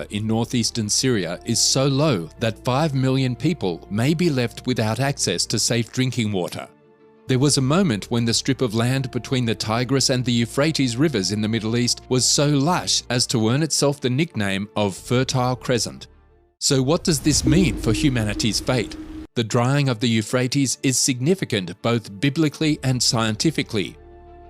River in northeastern Syria is so low that 5 million people may be left without access to safe drinking water. There was a moment when the strip of land between the Tigris and the Euphrates rivers in the Middle East was so lush as to earn itself the nickname of Fertile Crescent. So what does this mean for humanity's fate? The drying of the Euphrates is significant both biblically and scientifically.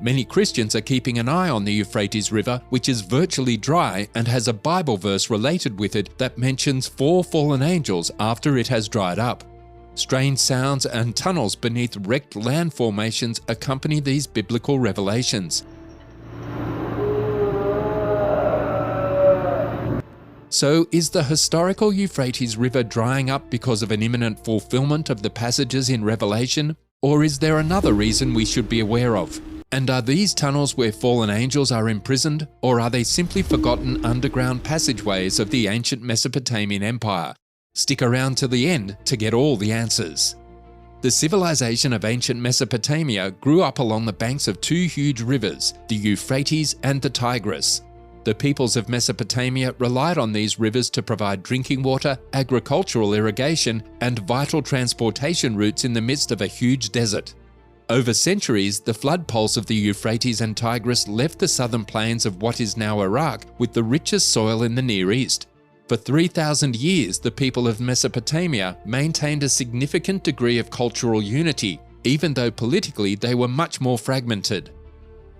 Many Christians are keeping an eye on the Euphrates River, which is virtually dry and has a Bible verse related with it that mentions 4 fallen angels after it has dried up. Strange sounds and tunnels beneath wrecked land formations accompany these biblical revelations. So, is the historical Euphrates River drying up because of an imminent fulfillment of the passages in Revelation? Or is there another reason we should be aware of? And are these tunnels where fallen angels are imprisoned, or are they simply forgotten underground passageways of the ancient Mesopotamian Empire? Stick around to the end to get all the answers. The civilization of ancient Mesopotamia grew up along the banks of 2 huge rivers, the Euphrates and the Tigris. The peoples of Mesopotamia relied on these rivers to provide drinking water, agricultural irrigation, and vital transportation routes in the midst of a huge desert. Over centuries, the flood pulse of the Euphrates and Tigris left the southern plains of what is now Iraq with the richest soil in the Near East. For 3,000 years, the people of Mesopotamia maintained a significant degree of cultural unity, even though politically they were much more fragmented.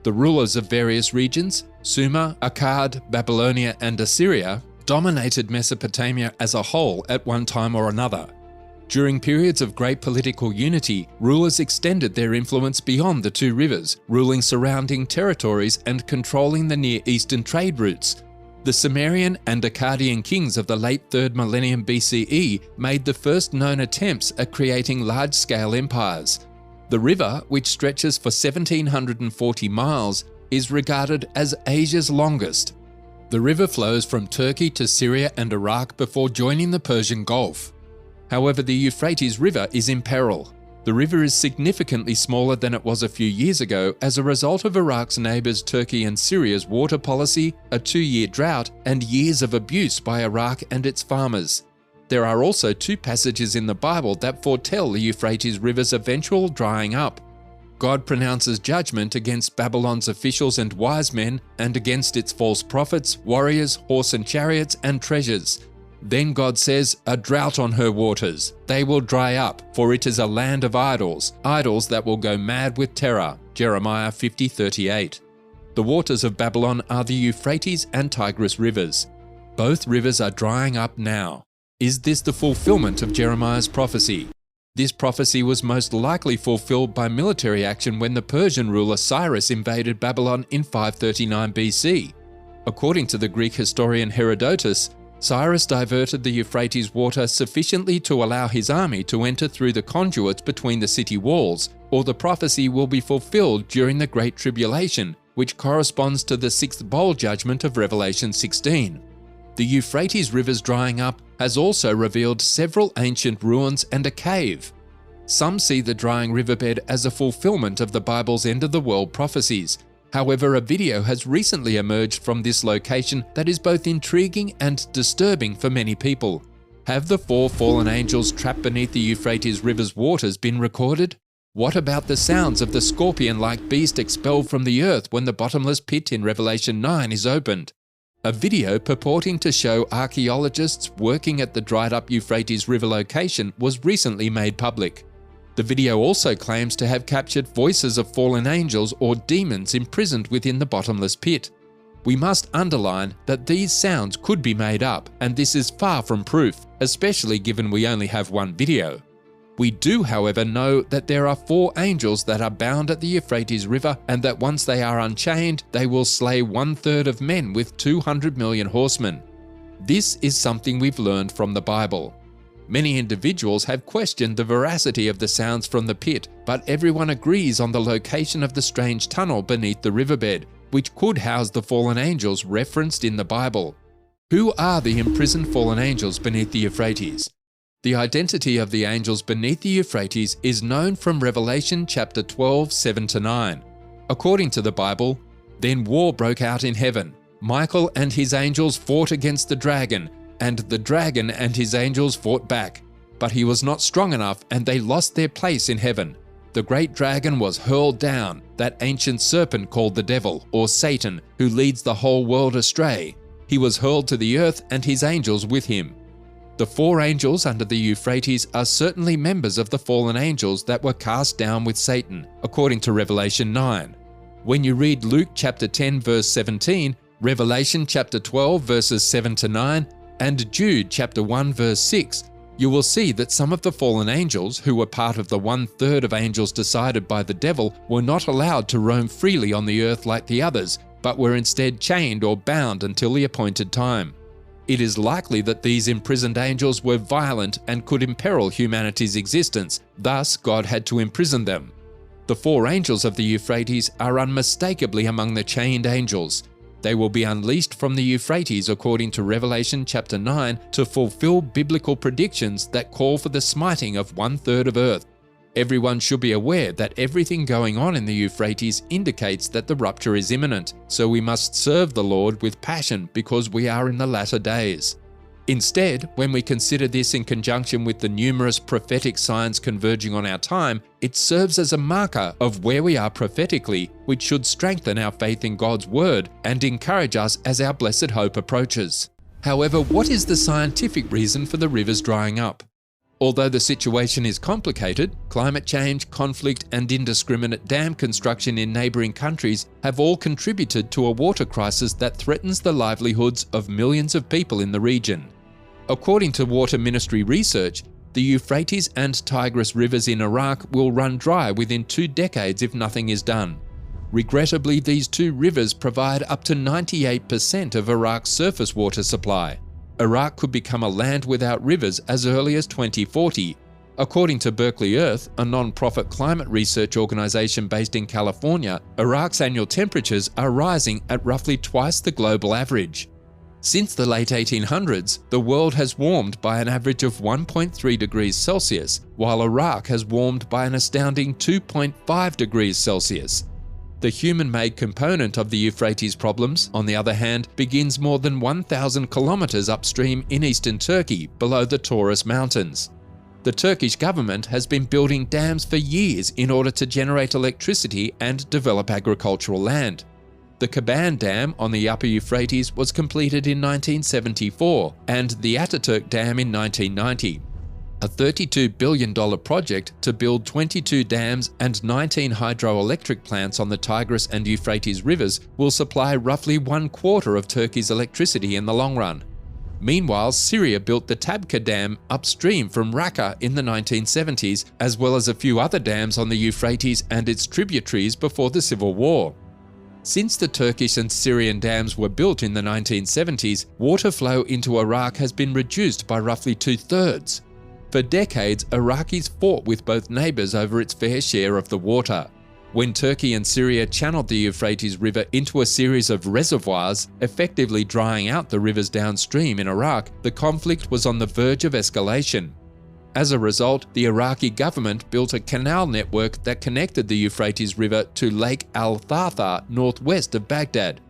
The rulers of various regions, Sumer, Akkad, Babylonia, and Assyria, dominated Mesopotamia as a whole at one time or another. During periods of great political unity, rulers extended their influence beyond the 2 rivers, ruling surrounding territories and controlling the Near Eastern trade routes. The Sumerian and Akkadian kings of the late 3rd millennium BCE made the first known attempts at creating large-scale empires. The river, which stretches for 1,740 miles, is regarded as Asia's longest. The river flows from Turkey to Syria and Iraq before joining the Persian Gulf. However, the Euphrates River is in peril. The river is significantly smaller than it was a few years ago as a result of Iraq's neighbours Turkey and Syria's water policy, a 2-year drought, and years of abuse by Iraq and its farmers. There are also 2 passages in the Bible that foretell the Euphrates River's eventual drying up. God pronounces judgment against Babylon's officials and wise men, and against its false prophets, warriors, horse and chariots, and treasures. Then God says, "A drought on her waters. They will dry up, for it is a land of idols, idols that will go mad with terror." Jeremiah 50:38. The waters of Babylon are the Euphrates and Tigris rivers. Both rivers are drying up now. Is this the fulfillment of Jeremiah's prophecy? This prophecy was most likely fulfilled by military action when the Persian ruler Cyrus invaded Babylon in 539 BC. According to the Greek historian Herodotus, Cyrus diverted the Euphrates water sufficiently to allow his army to enter through the conduits between the city walls, or the prophecy will be fulfilled during the Great Tribulation, which corresponds to the 6th bowl judgment of Revelation 16. The Euphrates River's drying up has also revealed several ancient ruins and a cave. Some see the drying riverbed as a fulfillment of the Bible's end-of-the-world prophecies. However, a video has recently emerged from this location that is both intriguing and disturbing for many people. Have the 4 fallen angels trapped beneath the Euphrates River's waters been recorded? What about the sounds of the scorpion-like beast expelled from the earth when the bottomless pit in Revelation 9 is opened? A video purporting to show archaeologists working at the dried-up Euphrates River location was recently made public. The video also claims to have captured voices of fallen angels or demons imprisoned within the bottomless pit. We must underline that these sounds could be made up, and this is far from proof, especially given we only have one video. We do, however, know that there are 4 angels that are bound at the Euphrates River, and that once they are unchained, they will slay 1/3 of men with 200 million horsemen. This is something we've learned from the Bible. Many individuals have questioned the veracity of the sounds from the pit, but everyone agrees on the location of the strange tunnel beneath the riverbed, which could house the fallen angels referenced in the Bible. Who are the imprisoned fallen angels beneath the Euphrates? The identity of the angels beneath the Euphrates is known from Revelation chapter 12, 7-9. According to the Bible, "Then war broke out in heaven. Michael and his angels fought against the dragon, and the dragon and his angels fought back. But he was not strong enough, and they lost their place in heaven. The great dragon was hurled down, that ancient serpent called the devil, or Satan, who leads the whole world astray. He was hurled to the earth, and his angels with him. The 4 angels under the Euphrates are certainly members of the fallen angels that were cast down with Satan, according to Revelation 9. When you read Luke chapter 10 verse 17, Revelation chapter 12 verses 7 to 9, and Jude chapter 1 verse 6, you will see that some of the fallen angels, who were part of the 1/3 of angels decided by the devil, were not allowed to roam freely on the earth like the others, but were instead chained or bound until the appointed time. It is likely that these imprisoned angels were violent and could imperil humanity's existence, thus God had to imprison them. The 4 angels of the Euphrates are unmistakably among the chained angels. They will be unleashed from the Euphrates according to Revelation chapter 9 to fulfill biblical predictions that call for the smiting of 1/3 of earth. Everyone should be aware that everything going on in the Euphrates indicates that the rupture is imminent, so we must serve the Lord with passion because we are in the latter days. Instead, when we consider this in conjunction with the numerous prophetic signs converging on our time, it serves as a marker of where we are prophetically, which should strengthen our faith in God's Word and encourage us as our blessed hope approaches. However, what is the scientific reason for the rivers drying up? Although the situation is complicated, climate change, conflict, and indiscriminate dam construction in neighbouring countries have all contributed to a water crisis that threatens the livelihoods of millions of people in the region. According to Water Ministry research, the Euphrates and Tigris rivers in Iraq will run dry within 2 decades if nothing is done. Regrettably, these 2 rivers provide up to 98% of Iraq's surface water supply. Iraq could become a land without rivers as early as 2040. According to Berkeley Earth, a non-profit climate research organization based in California, Iraq's annual temperatures are rising at roughly twice the global average. Since the late 1800s, the world has warmed by an average of 1.3 degrees Celsius, while Iraq has warmed by an astounding 2.5 degrees Celsius. The human-made component of the Euphrates problems, on the other hand, begins more than 1,000 kilometers upstream in eastern Turkey, below the Taurus Mountains. The Turkish government has been building dams for years in order to generate electricity and develop agricultural land. The Kaban Dam on the Upper Euphrates was completed in 1974, and the Ataturk Dam in 1990. A $32 billion project to build 22 dams and 19 hydroelectric plants on the Tigris and Euphrates rivers will supply roughly 1/4 of Turkey's electricity in the long run. Meanwhile, Syria built the Tabqa Dam upstream from Raqqa in the 1970s, as well as a few other dams on the Euphrates and its tributaries before the civil war. Since the Turkish and Syrian dams were built in the 1970s, water flow into Iraq has been reduced by roughly 2/3. For decades, Iraqis fought with both neighbours over its fair share of the water. When Turkey and Syria channeled the Euphrates River into a series of reservoirs, effectively drying out the rivers downstream in Iraq, the conflict was on the verge of escalation. As a result, the Iraqi government built a canal network that connected the Euphrates River to Lake Al-Tharthar northwest of Baghdad.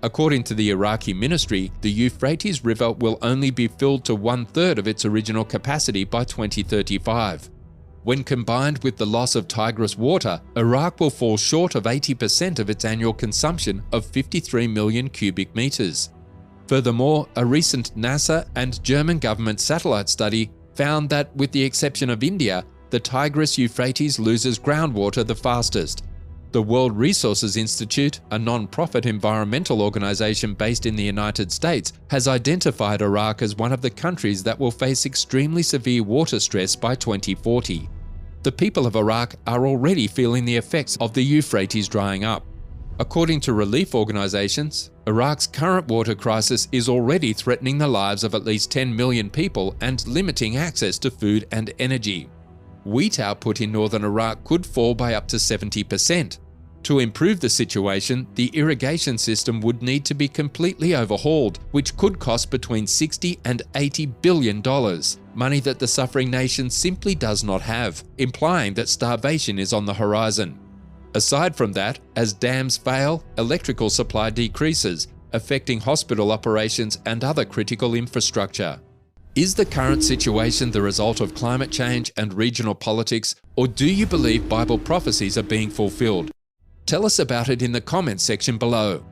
According to the Iraqi ministry, the Euphrates River will only be filled to 1/3 of its original capacity by 2035. When combined with the loss of Tigris water, Iraq will fall short of 80% of its annual consumption of 53 million cubic meters. Furthermore, a recent NASA and German government satellite study found that, with the exception of India, the Tigris-Euphrates loses groundwater the fastest. The World Resources Institute, a non-profit environmental organization based in the United States, has identified Iraq as one of the countries that will face extremely severe water stress by 2040. The people of Iraq are already feeling the effects of the Euphrates drying up. According to relief organizations, Iraq's current water crisis is already threatening the lives of at least 10 million people and limiting access to food and energy. Wheat output in northern Iraq could fall by up to 70%. To improve the situation, the irrigation system would need to be completely overhauled, which could cost between $60 and $80 billion, money that the suffering nation simply does not have, implying that starvation is on the horizon. Aside from that, as dams fail, electrical supply decreases, affecting hospital operations and other critical infrastructure. Is the current situation the result of climate change and regional politics, or do you believe Bible prophecies are being fulfilled? Tell us about it in the comments section below.